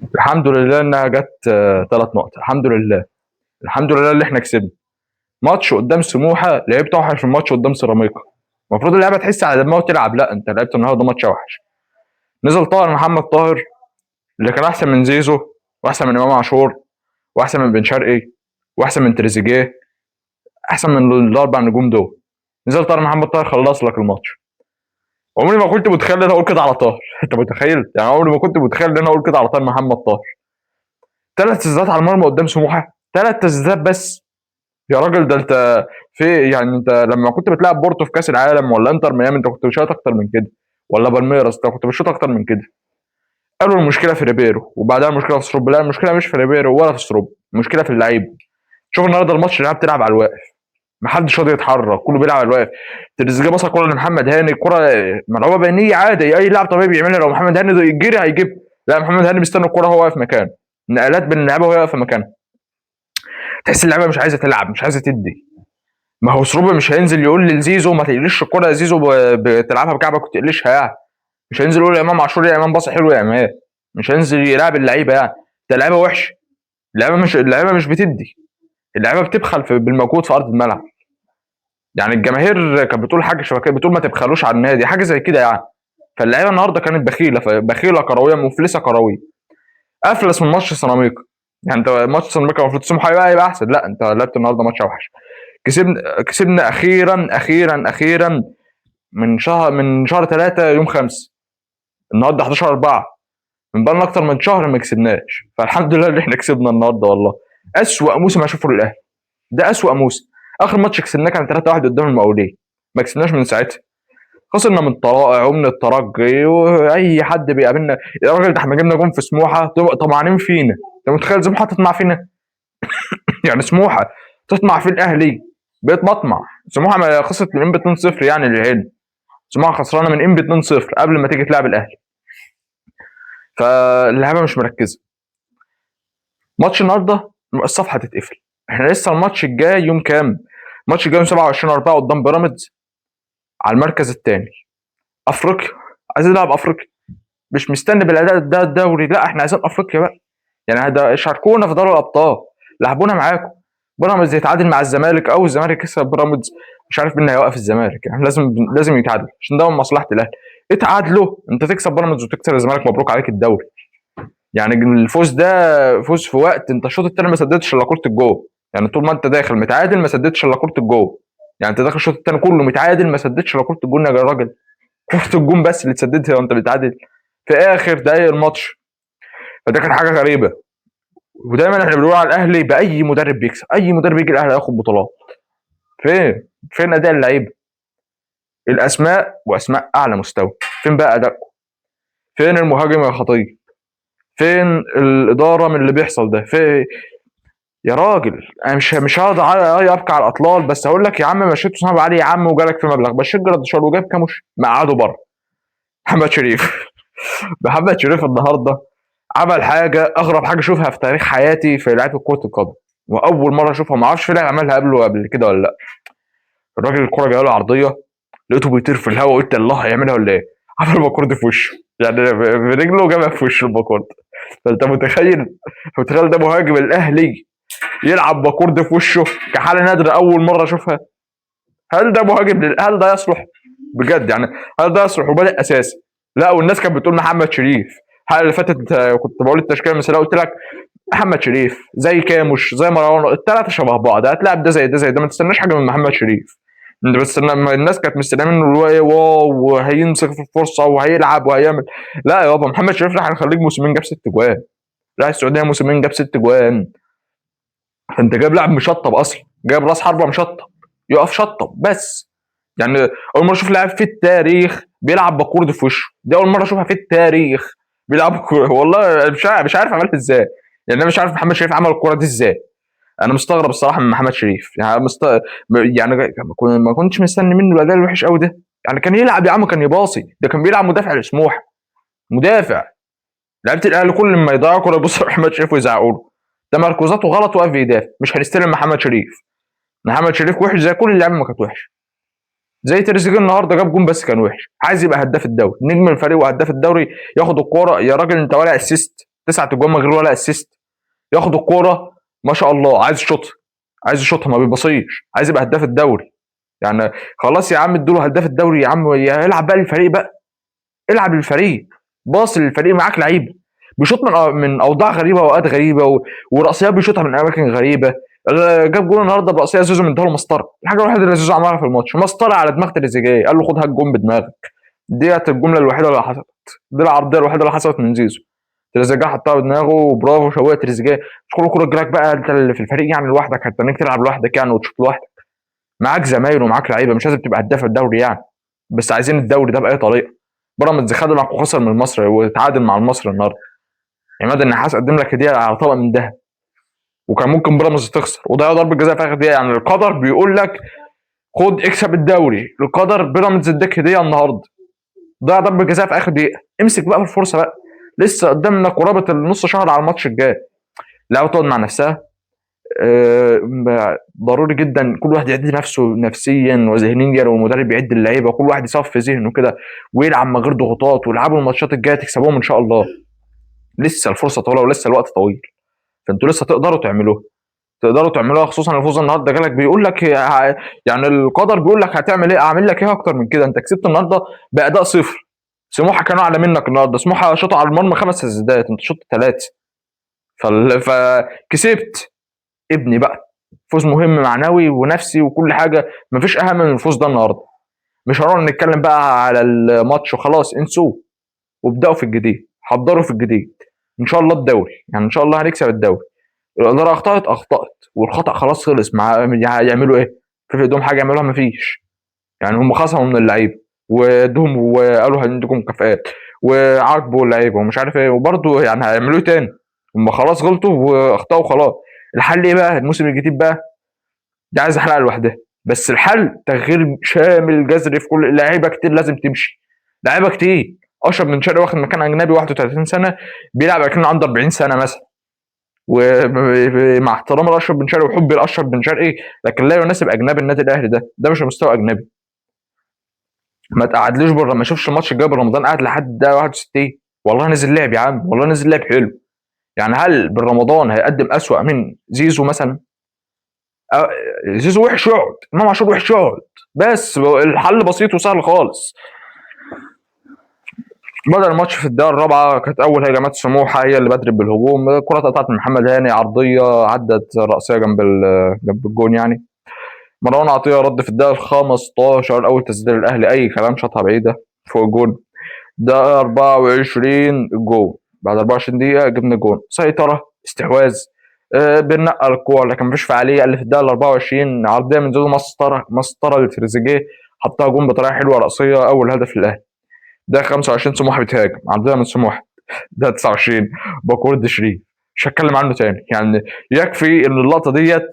الحمد لله انها جت 3 نقط. الحمد لله. الحمد لله اللي احنا كسبنا ماتش قدام سموحه، لعبت اوحش في الماتش قدام سيراميكا. المفروض اللعبه تحس على دماغه وتلعب، لا انت لعبت النهارده ماتش اوحش. نزل طاهر محمد طاهر اللي كان احسن من زيزو، واحسن من امام عاشور، واحسن من بن شرقي، واحسن من تريزيجيه، احسن من الاربع نجوم دول. نزل طاهر محمد طاهر خلص لك الماتش. عمري ما كنت متخيل ان انا اقول كده على طاهر. انت متخيل؟ يعني عمري ما كنت متخيل ان انا اقول كده على طاهر محمد طاهر. 3 تسديدات على المرمى قدام سموحه، 3 تسديدات بس. يا راجل ده انت في، يعني انت لما كنت بتلعب بورتو في كاس العالم ولا انتر ميامي انت كنت بتشوط اكتر من كده، ولا بالميراس انت كنت بتشوط اكتر من كده. قالوا المشكله في ريبيرو وبعدها المشكله في سروب. لا، المشكله مش في ريبيرو ولا في سروب، المشكله في اللعيبه. شوف النهارده الماتش اللعيبه بتلعب على الواقف، محدش راضي يتحرك، كله بيلعب على الواقف. تريزيجيه بص كوره لمحمد هاني، الكوره ملعوبه بينيه عادي، اي لاعب طبيعي بيعملها. لو محمد هاني يجري هيجيب. لا، محمد هاني بيستنى الكوره وهو واقف مكانه، نقلات بين اللعيبه وهو واقف مكانه. تحس اللعيبه مش عايزه تلعب، مش عايزه تدي. ما هو سروبي مش هينزل يقول لزيزو ما تقلش الكرة يا زيزو، بتلعبها بكعبك وتقلشها يعني. مش هينزل يقول يا امام عاشور يا امام باص حلو يا امام. مش هينزل يلعب اللعيبه يعني. ده اللعيبه وحشه. اللعيبه مش بتدي. اللعيبه بتبخل بالمجهود في ارض الملعب. يعني الجماهير كانت بتقول حاجه شبه كده، بتقول ما تبخلوش على النادي، حاجه زي كده يعني. فاللعيبه النهارده كانت بخيله، بخيله كرويه، مفلسه كرويه. افلس من ماتش سيراميكا. يعني انت ماتش سيراميكا المفروض سموحه يبقى احسن، لا انت لعبت النهارده ماتش اوحش. كسبنا اخيرا اخيرا اخيرا. من شهر 3 يوم 5. النهارده 11/4. من بقالنا اكتر من شهر ما كسبناش، فالحمد لله اللي احنا كسبنا النهارده والله. اسوأ موسم اشوفه للاهلي. ده اسوأ موسم. اخر ماتش كسبناه كان 3-1 قدام المقاولين. ما كسبناش من ساعتها. خسرنا من الطلائع ومن الترجي واي حد بيقابلنا. يا راجل ده احنا جبنا جون في سموحه طمعانين فينا. انت متخيل سموحه تطمع فينا؟ يعني سموحه تطمع في الاهلي. بقيت بطمع. سموحه ما خسرت من 2-0 يعني للعلم. سموحه خسرانه من انبي 2-0 قبل ما تيجي تلعب الاهلي. فاللعيبه مش مركزه. ماتش النهارده الصفحه تتقفل. احنا لسه الماتش الجاي يوم كام؟ الماتش الجاي يوم 27/4 قدام بيراميدز على المركز الثاني. افريقيا. عايزين نلعب افريقيا. مش مستني بالاداء ده الدوري، لا احنا عايزين افريقيا بقى. يعني هذا شاركونا في دوري الابطال. لعبونا معاكم. بيراميدز يتعادل مع الزمالك او الزمالك يكسب بيراميدز. مش عارف مين هيوقف الزمالك، يعني لازم يتعادل عشان ده من مصلحه الاهلي. اتعادلوا انت تكسب بيراميدز وتكسب الزمالك، مبروك عليك الدوري. يعني الفوز ده فوز في وقت انت الشوط الثاني ما سددتش الا كره الجول. يعني طول ما انت داخل متعادل ما سددتش الا كره الجول. يعني انت داخل الشوط الثاني كله متعادل ما سددتش الا كره الجول يا راجل. كره الجون بس اللي تسددها وانت بتعادل في اخر دقايق الماتش. فده كان حاجه غريبه. ودايما احنا بنقول على الاهلي باي مدرب بيكسب، اي مدرب يجي الاهلي هياخد بطولات. فين اداء اللعيبه؟ الاسماء واسماء اعلى مستوى. فين بقى ادائكم؟ فين المهاجم يا خطيب؟ فين الاداره من اللي بيحصل ده؟ في يا راجل انا مش هقعد ابكي على الاطلال، بس هقول لك يا عم مشيت حسام علي يا عم وجالك في مبلغ، مشيت جراديشار وجاب كاموش مقعده بره. محمد شريف. محمد شريف النهارده عمل حاجه اغرب حاجه اشوفها في تاريخ حياتي في لعيبه كره القدم. واول مره اشوفها، ما اعرفش في لاعب عملها قبل كده ولا لا. الراجل الكره جايه له عرضيه، لقيته بيطير في الهواء، قلت الله هيعملها ولا ايه؟ عمل الباكورد في وشه، يعني برجله جابها في وش الباكورد. فانت متخيل ده مهاجم الاهلي يلعب باكورد في وشه كحاله نادره اول مره اشوفها. هل ده يصلح؟ بجد يعني. هل ده يصلح وبادئ اساسي؟ لا، والناس كانت بتقول محمد شريف. الحلقه اللي فاتت كنت بقول التشكيله المثاليه، قلت لك محمد شريف زي كاموش زي مروان، الثلاثه شبه بعض، هتلاعب ده زي ده زي ده، ما تستناش حاجه من محمد شريف. انت بس الناس كانت مستنيه منه اللي هو ايه، واو وهيمسك في الفرصه وهيلعب وهيعمل. لا يابا، محمد شريف راح يخليك موسمين جاب 6 جوان. راح السعوديه موسمين جاب 6 جوان. فانت جايب لاعب مشطب اصلا، جايب راس حربه مشطب. يقف شطب بس. يعني اول مره اشوف لاعب في التاريخ بيلعب باكورد في وشه، دي اول مره اشوفها في التاريخ. بيلعب والله مش عارف عملها ازاي. يعني انا مش عارف محمد شريف عمل الكوره دي ازاي. انا مستغرب الصراحه من محمد شريف، يعني ما كنتش مستني منه الاداء الوحش قوي ده. يعني كان يلعب يا عم، كان يباصي، ده كان بيلعب مدافع لسموحه. مدافع. لعيبه الاهلي كل ما يضيعوا كوره يبصوا محمد شريف ويزعقوا له. تمركزاته غلط، واقف يدافع، مش هنستلم محمد شريف. محمد شريف وحش زي كل اللعيبه ما كانت وحشه. زي تريزيجيه النهارده جاب جون بس كان وحش، عايز يبقى هداف الدوري، نجم الفريق وهداف الدوري، ياخد الكوره يا راجل انت ولا اسيست. 9 اجوان من غير ولا اسيست. ياخد الكوره ما شاء الله عايز يشوطها، عايز يشوطها ما بيبصيش، عايز يبقى هداف الدوري. يعني خلاص يا عم ادوا هداف الدوري يا عم، العب بقى للفريق بقى، العب للفريق، باص للفريق، معاك لعيبه بيشوط من اوضاع غريبه واوقات غريبه وراسيات بيشوطها من اماكن غريبه. جاب جول النهارده براسيه زيزو من له مسطره، الحاجه الوحيده اللي زيزو عملها في الماتش مسطره على دماغ تريزيجيه، قال له خد هات جون بدماغك. ديت الجمله الوحيده اللي حصلت، دي العرضيه الوحيده اللي حصلت من زيزو. تريزيجيه حطها بدماغه وبرافو شويه تريزيجيه. مش كل كوره تجيلك بقى انت اللي في الفريق يعني لوحدك، هتستنيك تلعب لوحدك يعني وتشوط لوحدك، معاك زمايل ومعاك لعيبه، مش لازم تبقى هداف الدوري يعني، بس عايزين الدوري ده باي طريقه. بيراميدز خد معاك وخسر من المصري وتعادل مع المصري النهارده. عماد النحاس قدم لك هديه على طبق من ذهب، وكان ممكن بيراميدز تخسر وضيع ضربه جزاء في اخر دقيقه. يعني القدر بيقول لك خد اكسب الدوري، القدر بيراميدز اداك هديه النهارده، ضيع ضربه جزاء في اخر دقيقه، امسك بقى في الفرصه بقى، لسه قدامنا قرابه النص شهر على الماتش الجاي. لا تقعد مع نفسها. ضروري جدا كل واحد يعد نفسه نفسيا وذهنيا، والمدرب يعد اللعيبه وكل واحد يصفي ذهنه كده ويلعب من غير ضغوطات، ويلعبوا الماتشات الجايه تكسبوهم ان شاء الله. لسه الفرصه طويله ولسه الوقت طويل، فانتوا لسه تقدروا تعملوها، تقدروا تعملوها. خصوصا الفوز النهارده جالك بيقول لك يعني القدر بيقول لك هتعمل ايه، اعمل لك ايه اكتر من كده. انت كسبت النهارده باداء صفر، سموحه كانوا اعلى منك النهارده، سموحه شاطوا على المرمى 5 تسديدات، انت شطت 3، فكسبت. ابني بقى فوز مهم معنوي ونفسي وكل حاجه، مفيش اهم من الفوز ده النهارده. مش هنقعد نتكلم بقى على الماتش وخلاص، انسوه وابداوا في الجديد، حضروا في الجديد. ان شاء الله الدوري يعني ان شاء الله هنكسب الدوري. الاداره اخطات والخطا خلاص خلص، مع يعملوا ايه؟ في ايدهم حاجه يعملوها؟ مفيش. يعني هم خصموا من اللعيبه وادوهم وقالوا هنديكم مكافآت وعاقبوا اللعيبه ومش عارف ايه، وبرده يعني هيعملوا ايه تاني؟ هم خلاص غلطوا واخطاوا خلاص. الحل ايه بقى الموسم الجديد بقى؟ دي عايزه حلقه لوحدها، بس الحل تغيير شامل جذري في كل لعيبه كتير لازم تمشي، لعيبه كتير. اشرف بن شرقي واخد مكان اجنبي 31 سنه بيلعب كأنه عنده 40 سنه مثلا، ومع احترامي لاشرف بن شرقي وحبي لاشرف بن شرقي، لكن لا يناسب اجنبي النادي الاهلي، ده مش مستوى اجنبي. ما تقعدليش بره، ما اشوفش الماتش الجاي برمضان قاعد لحد ده 61. والله نزل لعب يا عم، والله نزل لعب حلو. يعني هل بالرمضان هيقدم اسوأ من زيزو مثلا؟ زيزو وحش يقعد، امام عاشور وحش يقعد، بس الحل بسيط وسهل خالص. بدأ الماتش في الدقيقة الرابعة، كانت أول هجمات سموحة هي اللي بدرت بالهجوم، الكرة اتقطعت من محمد هاني عرضية عدت رأسية جنب الجون يعني. مروان عطية رد في الدقيقة ال 15 أول تسديد الأهلي أي كلام، شاطها بعيدة فوق الجون. ده 24 جون، بعد 24 دقيقة جبنا جون، سيطرة استحواذ. بننقل الكورة لكن مفيش فعالية. اللي في الدقيقة ال 24 عرضية من زيزو مسطرة لتريزيجيه، حطها جون بطريقة حلوة رأسية، أول هدف للأهلي. ده 25 سموحه بتهاجم، عرضيه من سموحه. ده 29 باكورد شريف، مش هتكلم عنه تاني يعني. يكفي ان اللقطه ديت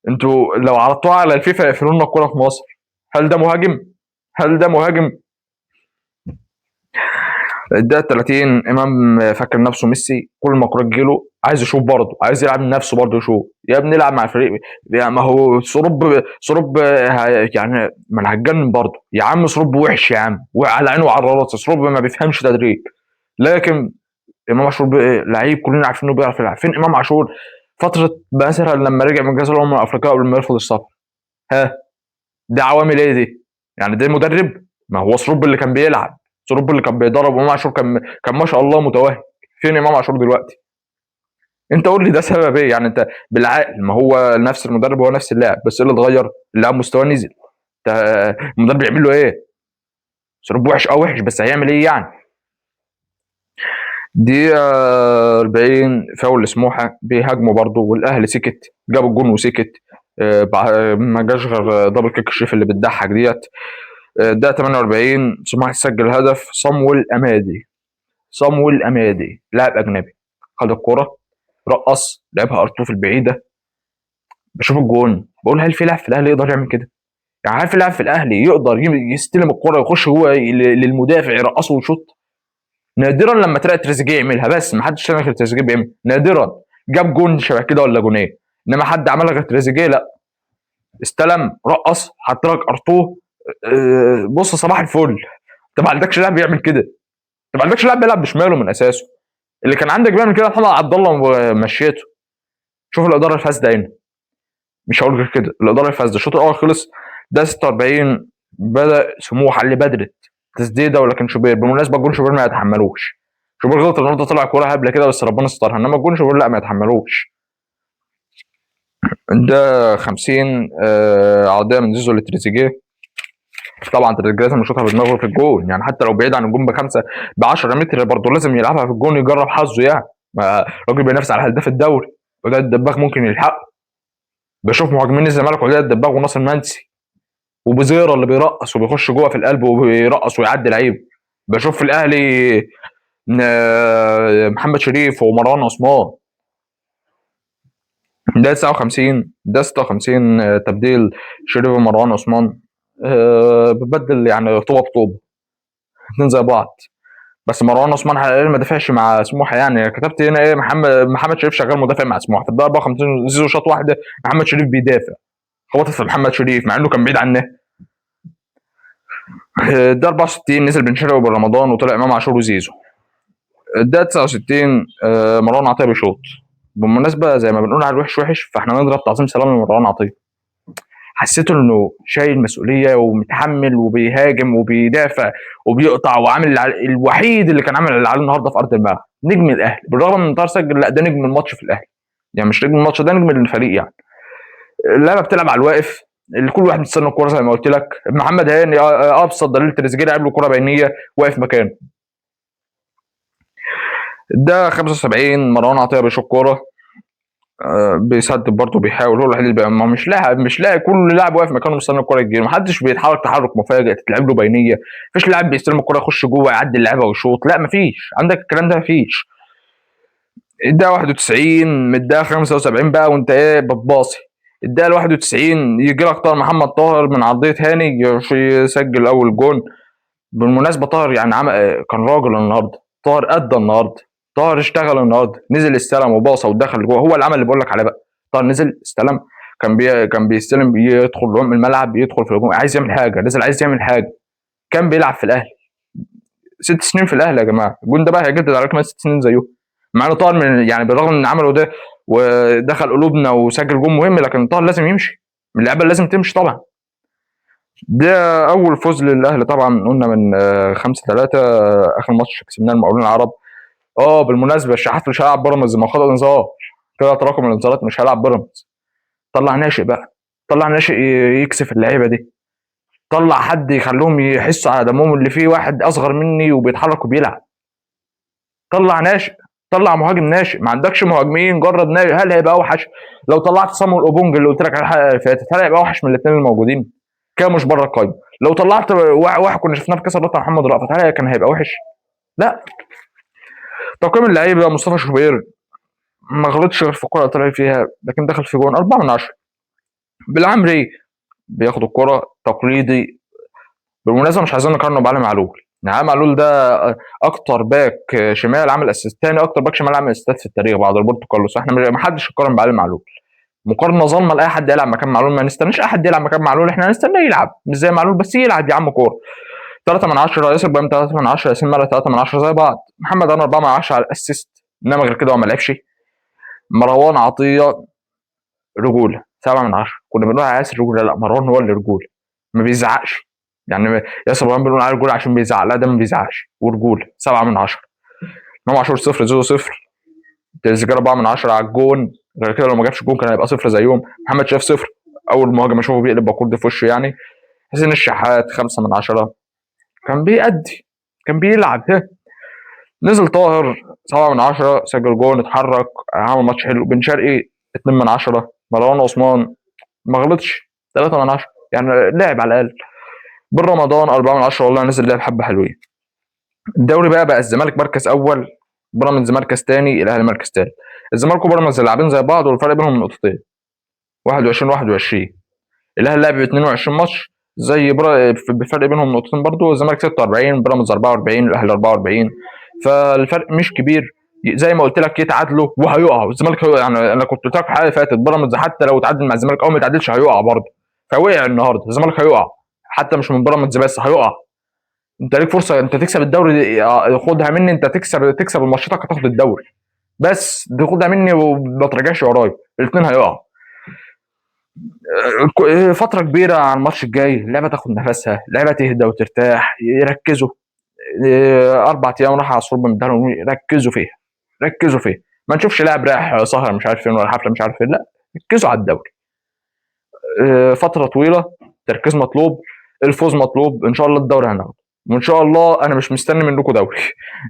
انتوا لو عرضتوها على الفيفا يقفلوا لنا الكوره في مصر. هل ده مهاجم؟ هل ده مهاجم؟ الدقيقه 30 امام فاكر نفسه ميسي، كل ما الكوره تجيله عايز يشوط برضه، عايز يلعب من نفسه برضه يشوط. يا ابني العب مع الفريق يعني، ما هو صروب يعني، ما انا هتجنن برضه يا عم. صروب وحش يا عم، وعلى عينه وعلى راسه، صروب ما بيفهمش تدريب. لكن امام عاشور لعيب كلنا عارفين انه بيعرف يلعب. فين امام عاشور فتره مثلا لما رجع من كاس الامم الافريقيه قبل ما يرفض السفر؟ ها، دي عوامل ايه دي؟ يعني ده مدرب؟ ما هو صروب اللي كان بيلعب، صروب اللي كان بيدرب، وامام عاشور كان ما شاء الله متوهج. فين امام عاشور دلوقتي؟ انت قول لي ده سبب ايه يعني؟ انت بالعقل ما هو نفس المدرب هو نفس اللاعب، بس ايه اللي اتغير؟ اللاعب مستواه نزل. المدرب يعمل له ايه؟ صروب وحش، وحش، بس هيعمل ايه يعني؟ دقيقة 40 فاول لسموحة، بيهاجموا برضه والاهلي سكت، جاب الجون وسكت. ما جاش غير دبل كيك الشريف اللي بتضحك ديت. دقيقة 48 سموحة سجل هدف، صمويل امادي لاعب اجنبي، خد الكرة رقص لعبها ارتوف البعيدة. بشوف الجون بقول هل في لاعب في الاهلي يقدر يعمل كده؟ يعني هل في لاعب في الاهلي يقدر يستلم الكرة يخش جوه للمدافع يرقصه ويشوط؟ نادرا لما تلاقي تريزيجيه يعملها، بس ما حدش تاني غير تريزيجيه بيعمل، نادرا جاب جون شبه كده ولا جونين، انما حد عملها غير تريزيجيه لا. استلم رقص حط لك ارطوه. بص صباح الفل، انت ما عندكش لاعب بيعمل كده، انت ما عندكش لاعب بيلعب بشماله من اساسه. اللي كان عندك بيعمل كده محمد عبد الله ومشيته. شوف الاداره الفاسده هنا، مش هقول غير كده، الاداره الفاسده. الشوط الاول خلص ده 46، بدا سموحه اللي بدرت تسديده، ولكن شوبير بالمناسبه جون شوبير ما يتحملوش. شوبير غلط النهارده، طلع كوره هبله كده بس ربنا سترها، انما جون شوبير لا ما يتحملوش. ده 50 عرضيه من زيزو لتريزيجيه. طبعا تريزيجيه لازم يشوطها بدماغه في الجون، يعني حتى لو بعيد عن الجون بخمسه ب 10 متر برضه لازم يلعبها في الجون، يجرب حظه يعني. الراجل بينافس على هداف الدوري، وده الدباغ ممكن يلحقه. بشوف مهاجمين الزمالك وده الدباغ وناصر منسي وبزيرة اللي بيرقص وبيخش جوه في القلب وبيرقص ويعدي لعيب. بشوف في الاهلي محمد شريف ومروان عثمان. ده 59 ده 56 تبديل شريف ومروان عثمان. ببدل يعني طوبه بطوبه، اتنين زي بعض. بس مروان عثمان حاليا ما دافعش مع سموحه، يعني كتبت هنا ايه محمد شريف شغال مدافع مع سموحه. في الدقيقه 54 زيزو شاط واحده، محمد شريف بيدافع، خبطت في محمد شريف مع انه كان بعيد عنه. ده 64 نزل بن شرقي وبرمضان وطلع امام عاشور وزيزو. ده 69 مروان عطيه بيشوط. بالمناسبه زي ما بنقول على الوحش وحش، فاحنا نضرب تعظيم سلام لمروان عطيه. حسيته انه شايل مسؤوليه ومتحمل وبيهاجم وبيدافع وبيقطع وعامل الوحيد اللي كان عامل اللي عليه النهارده في ارض الملعب. نجم الاهلي بالرغم من طاهر سجل، لا ده نجم الماتش في الاهلي، يعني مش نجم الماتش، ده نجم الفريق يعني. اللعبه بتلعب على الواقف اللي كل واحد بيستنى الكوره زي ما قلت لك. محمد هاني ابسط دليل تريزيجيه لعب له كوره بينيه واقف مكانه. ده 75 مروان عطيه بيشوط كوره بيسدد برضه بيحاول، هو الوحيد اللي ما مش لاعب كل لاعب واقف مكانه مستني الكوره تجيله، محدش بيتحرك تحرك مفاجئ تتلعب له بينيه. مفيش لاعب بيستلم الكوره يخش جوه يعدي اللعيبه ويشوط، لا مفيش عندك الكلام ده مفيش. الدقيقه 91 من الدقيقه 75 بقى وانت ايه بتباصي. الدقيقه 91 يجي لك طاهر محمد طاهر من عرضيه هاني يسجل اول جون. بالمناسبه طاهر يعني كان راجل النهارده، طاهر ادى النهارده، طاهر اشتغل النهارده، نزل استلم وباصه ودخل جوه، هو اللي عمل اللي بقول لك عليه بقى. طاهر نزل استلم، كان بيستلم، يدخل عمق الملعب، يدخل في الهجوم، عايز يعمل حاجه، نزل عايز يعمل حاجه. كان بيلعب في الاهلي 6 سنين في الاهلي يا جماعه، الجون ده بقى هيجدد على كمان 6 سنين زيه. مع انه طاهر من يعني بالرغم من عمله ده ودخل قلوبنا وسجل جون مهم، لكن طاهر لازم يمشي من اللعيبه، لازم تمشي طبعا. ده اول فوز للاهلي طبعا، قلنا من 5-3 اخر ماتش كسبناه المقاولين العرب. بالمناسبه الشحات مش هيلعب بيراميدز، ما خد انذار كده، تراكم الانذارات، مش هيلعب بيراميدز. طلع ناشئ بقى، طلع ناشئ يكسف اللعيبه دي، طلع حد يخليهم يحسوا على دمهم اللي فيه واحد اصغر مني وبيتحرك وبيلعب. طلع ناشئ، طلع مهاجم ناشئ. ما عندكش مهاجمين، جرب ناشئ. هل هيبقى اوحش لو طلعت صامويل اوبونج اللي قلت لك على الحلقه اللي فاتت؟ هل هيبقى اوحش من الاثنين الموجودين؟ كده مش بره القايمه. لو طلعت واحد كنا شفناه في كاس الرابطه محمد رأفت، هل كان هيبقى وحش؟ لا. تقييم اللعيبه مصطفى شوبير ما غلطش غير في الكره اللي طلع فيها، لكن دخل في جون 4 من 10. بالعمري بياخد الكره تقليدي. بالمناسبه مش عايزين نقارنه بعلي معلول، يعني علي معلول ده اكتر باك شمال عمل اسيست، تاني اكتر باك شمال عمل اسيستات في التاريخ بعد روبرتو كارلوس، احنا ما حدش يقارن بعلي معلول. مقارنه ظالمه لاي حد يلعب مكان معلول، ما نستناش اي حد يلعب مكان معلول، احنا هنستناه يلعب مش زي معلول بس يلعب يا عم كوره. 3 من 10 ياسر ابراهيم، 3 من 10 ياسين مالا، 3 من 10 زي بعض. محمد انا 4 من 10 على الاسيست، انما غير كده هو ما لعبش. مروان عطيه رجوله 7 من 10. كنا بنقول على ياسر رجوله، لا مروان هو اللي رجوله، ما بيزعقش. يعني ياسر ابراهيم بنقول عليه رجوله عشان بيزعق، لا ده ما بيزعقش ورجوله 7 من 10. امام عاشور 0 زيزو 0. تريزيجيه 4 من 10 على الجون، غير كده لو ما جابش جون كان هيبقى 0 زيهم. محمد شاف 0، اول مهاجم اشوفه بيقلب باكورد في وشه يعني. حسين الشحات 5 من 10، كان بيأدي، كان بيلعب. نزل طاهر 7 من 10، سجل جون، اتحرك، عمل ماتش حلو. بن شرقي 2 من 10. مروان عثمان ما غلطش 3 من 10، يعني لعب على الاقل. بن رمضان 4 من 10، والله نزل لعب حبه حلوين. الدوري بقى الزمالك مركز اول، بيراميدز مركز ثاني، الاهلي مركز ثالث. الزمالك وبيراميدز لاعبين زي بعض والفرق بينهم نقطتين، 21 21. الاهلي لعب 22 ماتش زي بفرق بينهم نقطتين برضه، الزمالك 46 بيراميدز 44 الاهلي 44، فالفرق مش كبير. زي ما قلت لك يتعادلوا وهيقعوا الزمالك، يعني انا كنت قلت لك في الحلقه اللي فاتت بيراميدز حتى لو تعادل مع الزمالك او ما يتعادلش هيقع برضه، فوقع النهارده الزمالك هيقع، حتى مش من بيراميدز بس هيقع. انت ليك فرصه انت تكسب الدوري، خدها مني، انت تكسب الماتشات هتاخد الدوري، بس تاخدها مني وما ترجعش ورايا، الاثنين هيقعوا. فتره كبيره على الماتش الجاي، اللعبه تاخد نفسها، اللعبه تهدى وترتاح، يركزوا. 4 ايام راح على الصلب من الدوري، ركزوا فيها، ركزوا فيها. ما نشوفش لاعب رايح سهر مش عارف فين ولا حفله مش عارف فين، لا، ركزوا على الدوري. فتره طويله، تركيز مطلوب، الفوز مطلوب، ان شاء الله الدوري هناخده، وان شاء الله انا مش مستني منكم دوري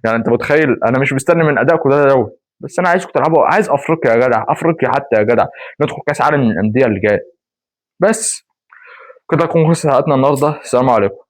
يعني انت متخيل انا مش مستني من ادائكم ده دوري، بس انا عايزكم تلعبوا، عايز افريقيا يا جدع، افريقيا حتى يا جدع، ندخل كاس عالم من الانديه اللي جايه. بس كده تكون خلصت حلقتنا النهارده، السلام عليكم.